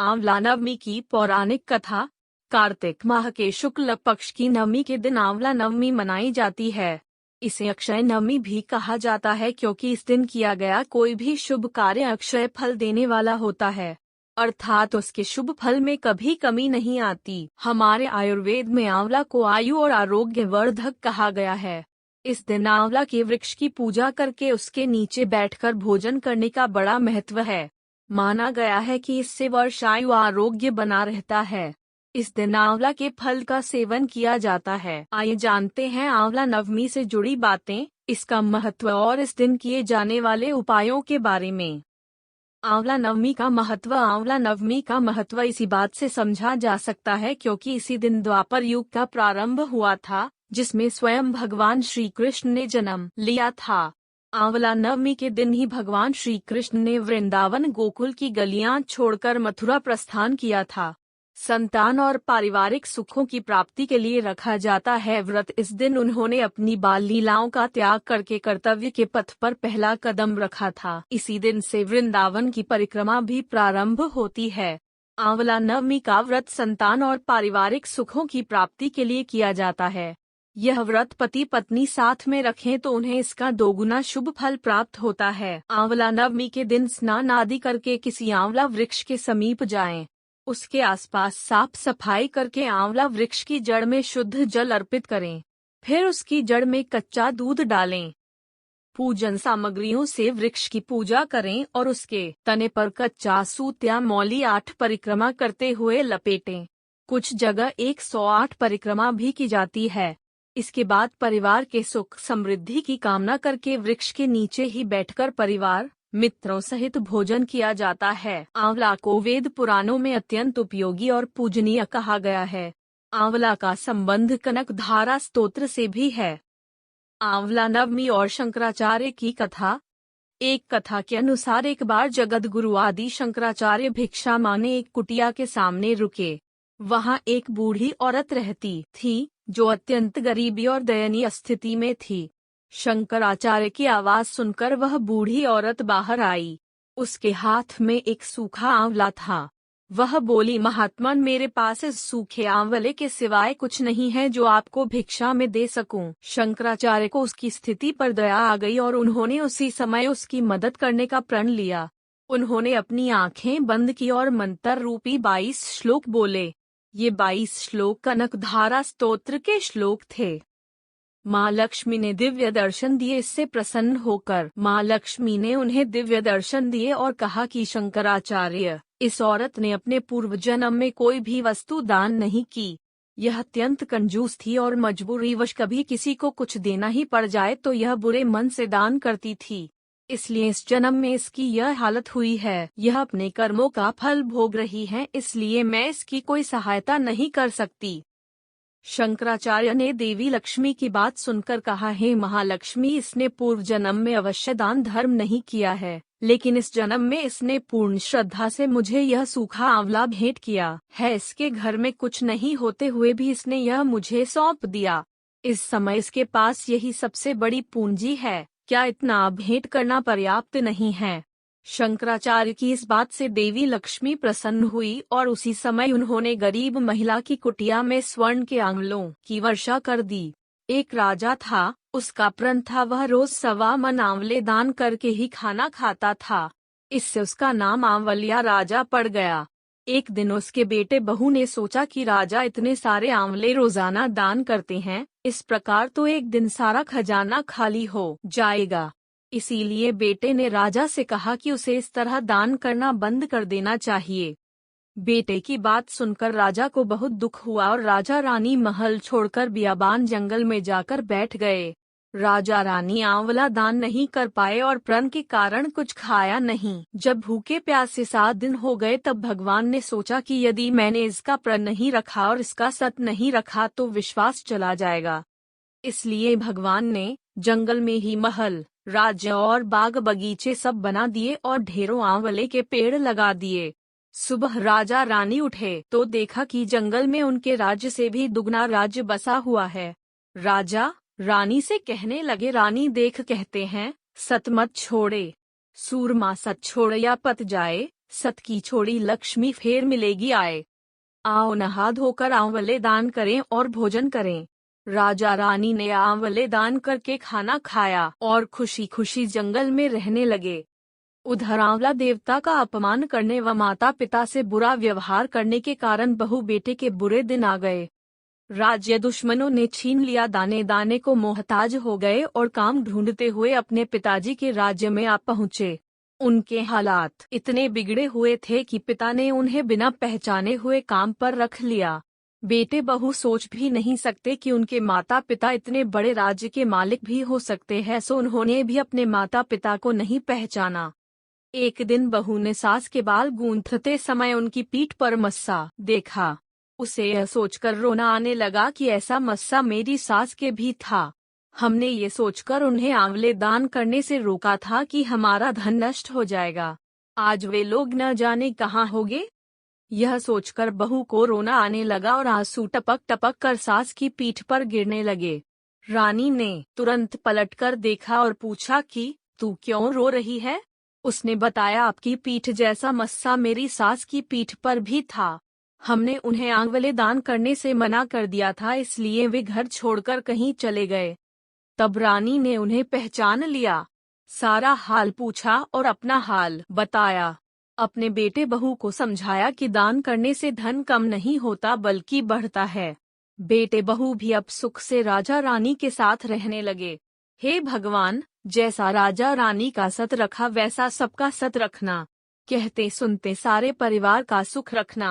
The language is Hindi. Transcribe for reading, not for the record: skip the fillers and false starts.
आंवला नवमी की पौराणिक कथा। कार्तिक माह के शुक्ल पक्ष की नवमी के दिन आंवला नवमी मनाई जाती है। इसे अक्षय नवमी भी कहा जाता है क्योंकि इस दिन किया गया कोई भी शुभ कार्य अक्षय फल देने वाला होता है, अर्थात उसके शुभ फल में कभी कमी नहीं आती। हमारे आयुर्वेद में आंवला को आयु और आरोग्य वर्धक कहा गया है। इस दिन आंवला के वृक्ष की पूजा करके उसके नीचे बैठकर भोजन करने का बड़ा महत्व है। माना गया है कि इससे वर्षायु आरोग्य बना रहता है। इस दिन आंवला के फल का सेवन किया जाता है। आइए जानते हैं आंवला नवमी से जुड़ी बातें, इसका महत्व और इस दिन किए जाने वाले उपायों के बारे में। आंवला नवमी का महत्व। आंवला नवमी का महत्व इसी बात से समझा जा सकता है क्योंकि इसी दिन द्वापर युग का प्रारंभ हुआ था, जिसमें स्वयं भगवान श्री कृष्ण ने जन्म लिया था। आंवला नवमी के दिन ही भगवान श्री कृष्ण ने वृंदावन गोकुल की गलियां छोड़कर मथुरा प्रस्थान किया था। संतान और पारिवारिक सुखों की प्राप्ति के लिए रखा जाता है व्रत। इस दिन उन्होंने अपनी बाल लीलाओं का त्याग करके कर्तव्य के पथ पर पहला कदम रखा था। इसी दिन से वृंदावन की परिक्रमा भी प्रारंभ होती है। आंवला नवमी का व्रत संतान और पारिवारिक सुखों की प्राप्ति के लिए किया जाता है। यह व्रत पति पत्नी साथ में रखें तो उन्हें इसका दोगुना शुभ फल प्राप्त होता है। आंवला नवमी के दिन स्नान आदि करके किसी आंवला वृक्ष के समीप जाएं। उसके आसपास साफ सफाई करके आंवला वृक्ष की जड़ में शुद्ध जल अर्पित करें। फिर उसकी जड़ में कच्चा दूध डालें। पूजन सामग्रियों से वृक्ष की पूजा करें और उसके तने पर कच्चा सूत या मौली 8 परिक्रमा करते हुए लपेटें। कुछ जगह 108 परिक्रमा भी की जाती है। इसके बाद परिवार के सुख समृद्धि की कामना करके वृक्ष के नीचे ही बैठकर परिवार मित्रों सहित भोजन किया जाता है। आंवला को वेद पुराणों में अत्यंत उपयोगी और पूजनीय कहा गया है। आंवला का संबंध कनकधारा स्तोत्र से भी है। आंवला नवमी और शंकराचार्य की कथा। एक कथा के अनुसार एक बार जगद्गुरु आदि शंकराचार्य भिक्षा मांगने एक कुटिया के सामने रुके। वहां एक बूढ़ी औरत रहती थी जो अत्यंत गरीबी और दयनीय स्थिति में थी। शंकराचार्य की आवाज सुनकर वह बूढ़ी औरत बाहर आई। उसके हाथ में एक सूखा आंवला था। वह बोली, महात्मन, मेरे पास इस सूखे आंवले के सिवाय कुछ नहीं है जो आपको भिक्षा में दे सकूं। शंकराचार्य को उसकी स्थिति पर दया आ गई और उन्होंने उसी समय उसकी मदद करने का प्रण लिया। उन्होंने अपनी आंखें बंद की और मंत्र रूपी 22 श्लोक बोले। ये 22 श्लोक कनकधारा स्तोत्र के श्लोक थे। माँ लक्ष्मी ने दिव्य दर्शन दिए। इससे प्रसन्न होकर माँ लक्ष्मी ने उन्हें दिव्य दर्शन दिए और कहा कि शंकराचार्य, इस औरत ने अपने पूर्व जन्म में कोई भी वस्तु दान नहीं की। यह अत्यंत कंजूस थी और मजबूरीवश कभी किसी को कुछ देना ही पड़ जाए तो यह बुरे मन से दान करती थी। इसलिए इस जन्म में इसकी यह हालत हुई है। यह अपने कर्मों का फल भोग रही है, इसलिए मैं इसकी कोई सहायता नहीं कर सकती। शंकराचार्य ने देवी लक्ष्मी की बात सुनकर कहा, हे महालक्ष्मी, इसने पूर्व जन्म में अवश्य दान धर्म नहीं किया है, लेकिन इस जन्म में इसने पूर्ण श्रद्धा से मुझे यह सूखा आंवला भेंट किया है। इसके घर में कुछ नहीं होते हुए भी इसने यह मुझे सौंप दिया। इस समय इसके पास यही सबसे बड़ी पूंजी है। क्या इतना भेंट करना पर्याप्त नहीं है? शंकराचार्य की इस बात से देवी लक्ष्मी प्रसन्न हुई और उसी समय उन्होंने गरीब महिला की कुटिया में स्वर्ण के आंवलों की वर्षा कर दी। एक राजा था, उसका प्रण था वह रोज 1.25 मन आंवले दान करके ही खाना खाता था। इससे उसका नाम आंवलिया राजा पड़ गया। एक दिन उसके बेटे बहू ने सोचा कि राजा इतने सारे आंवले रोजाना दान करते हैं, इस प्रकार तो एक दिन सारा खजाना खाली हो जाएगा। इसीलिए बेटे ने राजा से कहा कि उसे इस तरह दान करना बंद कर देना चाहिए। बेटे की बात सुनकर राजा को बहुत दुख हुआ और राजा रानी महल छोड़कर बियाबान जंगल में जाकर बैठ गए। राजा रानी आंवला दान नहीं कर पाए और प्रण के कारण कुछ खाया नहीं। जब भूखे प्यासे 7 दिन हो गए तब भगवान ने सोचा कि यदि मैंने इसका प्रण नहीं रखा और इसका सत नहीं रखा तो विश्वास चला जाएगा। इसलिए भगवान ने जंगल में ही महल, राज्य और बाग बगीचे सब बना दिए और ढेरों आंवले के पेड़ लगा दिए। सुबह राजा रानी उठे तो देखा कि जंगल में उनके राज्य से भी दुगना राज्य बसा हुआ है। राजा रानी से कहने लगे, रानी देख, कहते हैं सत मत छोड़े, सूरमा सत छोड़ या पत जाए, सत की छोड़ी लक्ष्मी फेर मिलेगी आए। आओ नहा धोकर आंवले दान करें और भोजन करें। राजा रानी ने आंवले दान करके खाना खाया और खुशी खुशी जंगल में रहने लगे। उधर आंवला देवता का अपमान करने व माता पिता से बुरा व्यवहार करने के कारण बहू बेटे के बुरे दिन आ गए। राज्य दुश्मनों ने छीन लिया, दाने दाने को मोहताज हो गए और काम ढूंढते हुए अपने पिताजी के राज्य में आ पहुँचे। उनके हालात इतने बिगड़े हुए थे कि पिता ने उन्हें बिना पहचाने हुए काम पर रख लिया। बेटे बहू सोच भी नहीं सकते कि उनके माता पिता इतने बड़े राज्य के मालिक भी हो सकते हैं, सो उन्होंने भी अपने माता पिता को नहीं पहचाना। एक दिन बहू ने सास के बाल गूंथते समय उनकी पीठ पर मस्सा देखा। उसे यह सोचकर रोना आने लगा कि ऐसा मस्सा मेरी सास के भी था। हमने ये सोचकर उन्हें आंवले दान करने से रोका था कि हमारा धन नष्ट हो जाएगा। आज वे लोग न जाने कहाँ होंगे। यह सोचकर बहू को रोना आने लगा और आंसू टपक टपक कर सास की पीठ पर गिरने लगे। रानी ने तुरंत पलटकर देखा और पूछा कि तू क्यों रो रही है? उसने बताया, आपकी पीठ जैसा मस्सा मेरी सास की पीठ पर भी था। हमने उन्हें आंवले दान करने से मना कर दिया था, इसलिए वे घर छोड़कर कहीं चले गए। तब रानी ने उन्हें पहचान लिया, सारा हाल पूछा और अपना हाल बताया। अपने बेटे बहू को समझाया कि दान करने से धन कम नहीं होता बल्कि बढ़ता है। बेटे बहू भी अब सुख से राजा रानी के साथ रहने लगे। हे भगवान, जैसा राजा रानी का सत रखा वैसा सबका सत रखना। कहते सुनते सारे परिवार का सुख रखना।